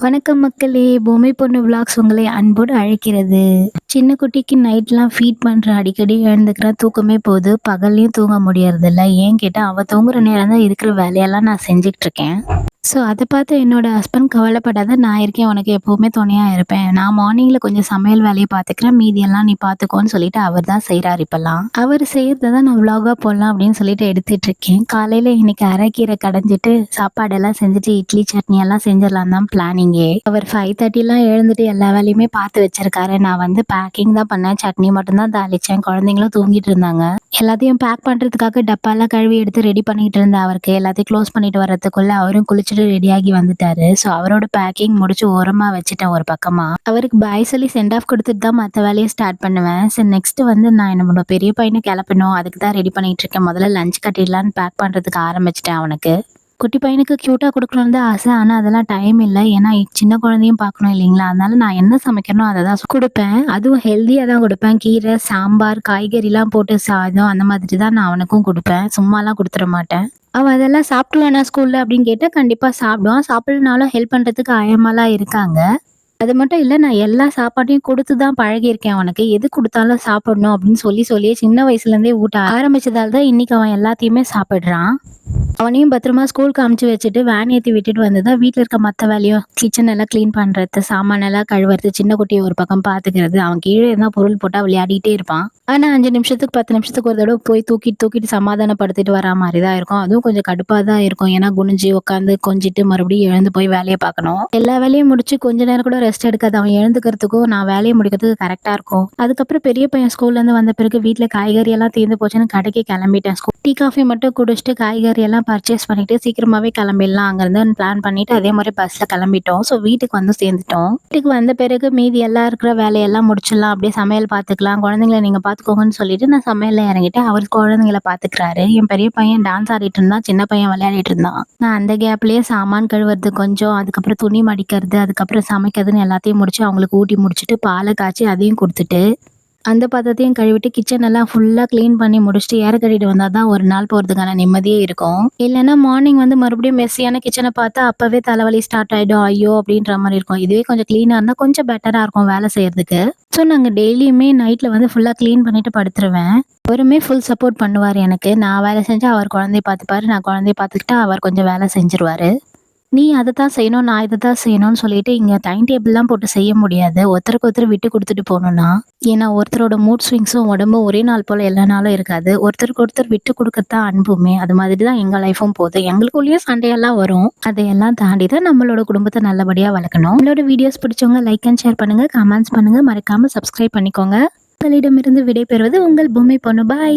வணக்கம் மக்களே! பொம்மை பொண்ணு விலாக்ஸ் உங்களை அன்போடு அழைக்கிறது. சின்ன குட்டிக்கு நைட்லாம் ஃபீட் பண்றேன். அடிக்கடி எழுந்துக்கிறேன். தூக்கமே போகுது. பகல்லேயும் தூங்க முடியறதில்ல. ஏன் கேட்டா, அவ தூங்குற நேரம் தான் இருக்கிற வேலையெல்லாம் நான் செஞ்சுகிட்டு இருக்கேன். ஸோ, அத பார்த்து என்னோட ஹஸ்பண்ட் கவலைப்படாத, நான் இருக்கேன் உனக்கு எப்பவுமே துணையா இருப்பேன். நான் மார்னிங்ல கொஞ்சம் சமையல் வேலைய பார்த்துக்கிறேன். மீதியெல்லாம் நீ பார்த்துக்கோன்னு சொல்லிட்டு அவர் தான் செய்றாரு இப்பல்லாம். அவரு செய்றத தான் நான் விலாகா போடலாம் அப்படின்னு சொல்லிட்டு எடுத்துட்டு இருக்கேன். காலையில இன்னைக்கு அரைக்கீரை கடைஞ்சிட்டு, சாப்பாடெல்லாம் செஞ்சுட்டு, இட்லி, சட்னி எல்லாம் செஞ்சிடலாம் தான் பிளானிங்கே. அவர் 5:30லாம் எழுந்துட்டு எல்லா வேலையுமே பார்த்து வச்சிருக்காரு. நான் வந்து பேக்கிங் தான் பண்ணேன். சட்னி மட்டும் தான் தாளிச்சேன். குழந்தைங்களும் தூங்கிட்டு இருந்தாங்க. எல்லாத்தையும் பேக் பண்றதுக்காக டப்பாலாம் கழுவி எடுத்து ரெடி பண்ணிட்டு இருந்தேன் அவருக்கு. எல்லாத்தையும் க்ளோஸ் பண்ணிட்டு வரதுக்குள்ள அவரும் குளிச்சுட்டு ரெடியாகி வந்துட்டாரு. ஸோ அவரோட பேக்கிங் முடிச்சு ஓரமா வச்சுட்டேன் ஒரு பக்கமா. அவருக்கு பாய் சொல்லி சென்ட் ஆஃப் கொடுத்துட்டு தான் மற்ற வேலையை ஸ்டார்ட் பண்ணுவேன். சரி நெக்ஸ்ட் வந்து நான் என்னோட பெரிய பையனை கிளப்பணும். அதுக்கு தான் ரெடி பண்ணிட்டு இருக்கேன். முதல்ல லஞ்ச் கட்டிடலான்னு பேக் பண்றதுக்கு ஆரம்பிச்சிட்டேன் அவனுக்கு. குட்டி பையனுக்கு கியூட்டா குடுக்கணும்னு தான் ஆசை. ஆனா அதெல்லாம் டைம் இல்ல. ஏன்னா சின்ன குழந்தையும் பார்க்கணும் இல்லைங்களா? அதனால நான் என்ன சமைக்கிறனோ அத தான் குடுப்பேன். அதுவும் ஹெல்தியா தான் குடுப்பேன். கீரை, சாம்பார், காய்கறிலாம் போட்டு சாதம் அந்த மாதிரி தான் நான் அவனுக்கும் குடுப்பேன். சும்மாலாம் குடுத்துற மாட்டேன். அவன் அதெல்லாம் சாப்பிட்டுருவானா ஸ்கூல்ல அப்படின்னு கேட்டா கண்டிப்பா சாப்பிடுவான். சாப்பிடலனாலும் ஹெல்ப் பண்றதுக்கு ஆயம்மாலாம் இருக்காங்க. அது மட்டும் இல்ல, நான் எல்லா சாப்பாட்டையும் குடுத்து தான் பழகியிருக்கேன் அவனுக்கு. எது குடுத்தாலும் சாப்பிடணும் அப்படின்னு சொல்லியே சின்ன வயசுலேருந்தே ஊட்ட ஆரம்பிச்சதால தான் இன்னைக்கு அவன் எல்லாத்தையுமே சாப்பிடுறான். அவனையும் பத்திரமா ஸ்கூலுக்கு அனுப்பிச்சு வச்சுட்டு வேன் ஏத்தி விட்டுட்டு வந்து தான் வீட்ல இருக்க மத்த வேலையும் கிச்சன் எல்லாம் கிளீன் பண்றது, சாமானெல்லாம் கழுவுறது, சின்ன குட்டிய ஒரு பக்கம் பாத்துக்கிறது. அவன் கீழே எதனா பொருள் போட்டா விளையாடிட்டே இருப்பான். ஆனா 5 நிமிஷத்துக்கு 10 நிமிஷத்துக்கு ஒரு தடவை போய் தூக்கிட்டு சமாதானப்படுத்திட்டு வரா மாதிரி தான் இருக்கும். அதுவும் கொஞ்சம் கடுப்பா தான் இருக்கும். ஏன்னா குனிஞ்சு உட்காந்து கொஞ்சிட்டு மறுபடியும் எழுந்து போய் வேலையை பார்க்கணும். எல்லா வேலையும் முடிச்சு கொஞ்ச நேரம் கூட ரெஸ்ட் எடுக்காது. அவன் எழுந்துக்கிறதுக்கும் நான் வேலையை முடிக்கிறதுக்கு கரெக்டா இருக்கும். அதுக்கப்புறம் பெரிய பையன் ஸ்கூல்ல இருந்து வந்த பிறகு வீட்டுல காய்கறி எல்லாம் தீர்ந்து போச்சுன்னு கடைக்கு கிளம்பிட்டேன். டீ காஃபி மட்டும் குடிச்சிட்டு காய்கறி எல்லாம் பர்ச்சேஸ் பண்ணிட்டு சீக்கிரமாவே கிளம்பிடலாம் அங்கிருந்து பிளான் பண்ணிட்டு அதே மாதிரி பஸ்ல கிளம்பிட்டோம். ஸோ வீட்டுக்கு வந்து சேர்ந்துட்டோம். வீட்டுக்கு வந்த பிறகு மீதி எல்லாம் இருக்கிற வேலையெல்லாம் முடிச்சிடலாம், அப்படியே சமையல் பார்த்துக்கலாம், குழந்தைங்களை நீங்க பாத்துக்கோங்கன்னு சொல்லிட்டு நான் சமையல்ல இறங்கிட்டேன். அவர் குழந்தைங்களை பாத்துக்கிறாரு. என் பெரிய பையன் டான்ஸ் ஆடிட்டு இருந்தான், சின்ன பையன் விளையாடிட்டு இருந்தான். நான் அந்த கேப்லயே சாமான் கழுவுறது கொஞ்சம், அதுக்கப்புறம் துணி மடிக்கிறது, அதுக்கப்புறம் சமைக்கிறதுன்னு எல்லாத்தையும் முடிச்சு அவங்களுக்கு ஊட்டி முடிச்சுட்டு பாலை காய்ச்சி அதையும் கொடுத்துட்டு அந்த பாத்திரத்தையும் கழுவிட்டு கிச்சன் எல்லாம் ஃபுல்லா கிளீன் பண்ணி முடிச்சுட்டு ஏற கட்டிட்டு வந்தா தான் ஒரு நாள் போறதுக்கான நிம்மதியே இருக்கும். இல்லைன்னா மார்னிங் வந்து மறுபடியும் மெஸ்ஸியான கிச்சனை பார்த்தா அப்பவே தலைவலி ஸ்டார்ட் ஆயிடும். ஐயோ அப்படின்ற மாதிரி இருக்கும். இதுவே கொஞ்சம் கிளீனா இருந்தா கொஞ்சம் பெட்டரா இருக்கும் வேலை செய்யறதுக்கு. ஸோ நாங்க டெய்லியுமே நைட்ல வந்து ஃபுல்லா கிளீன் பண்ணிட்டு படுத்துருவேன். அவருமே ஃபுல் சப்போர்ட் பண்ணுவார் எனக்கு. நான் வேலை செஞ்சா அவர் குழந்தைய பார்த்துப்பாரு, நான் குழந்தைய பார்த்துக்கிட்டா அவர் கொஞ்சம் வேலை செஞ்சிருவாரு. நீ அதை தான் செய்யணும், நான் இதை தான் செய்யணும்னு சொல்லிட்டு இங்க டைம் டேபிள்லாம் போட்டு செய்ய முடியாது. ஒருத்தருக்கு ஒருத்தர் விட்டு கொடுத்துட்டு போகணும்னா, ஏன்னா ஒருத்தரோட மூட் ஸ்விங்ஸும் உடம்பும் ஒரே நாள் போல எல்லா நாளும் இருக்காது. ஒருத்தருக்கு ஒருத்தர் விட்டு கொடுக்கறது தான் அன்புமே. அது மாதிரி தான் எங்க லைஃபும் போகுது. எங்களுக்குள்ளேயும் சண்டையெல்லாம் வரும். அதையெல்லாம் தாண்டி தான் நம்மளோட குடும்பத்தை நல்லபடியா வளர்க்கணும். நம்மளோட வீடியோஸ் பிடிச்சவங்க லைக் அண்ட் ஷேர் பண்ணுங்க, கமெண்ட்ஸ் பண்ணுங்க, மறக்காம சப்ஸ்கிரைப் பண்ணிக்கோங்க. உங்களிடமிருந்து விடை பெறுவது உங்கள் பொம்மை பொண்ணு. பாய்.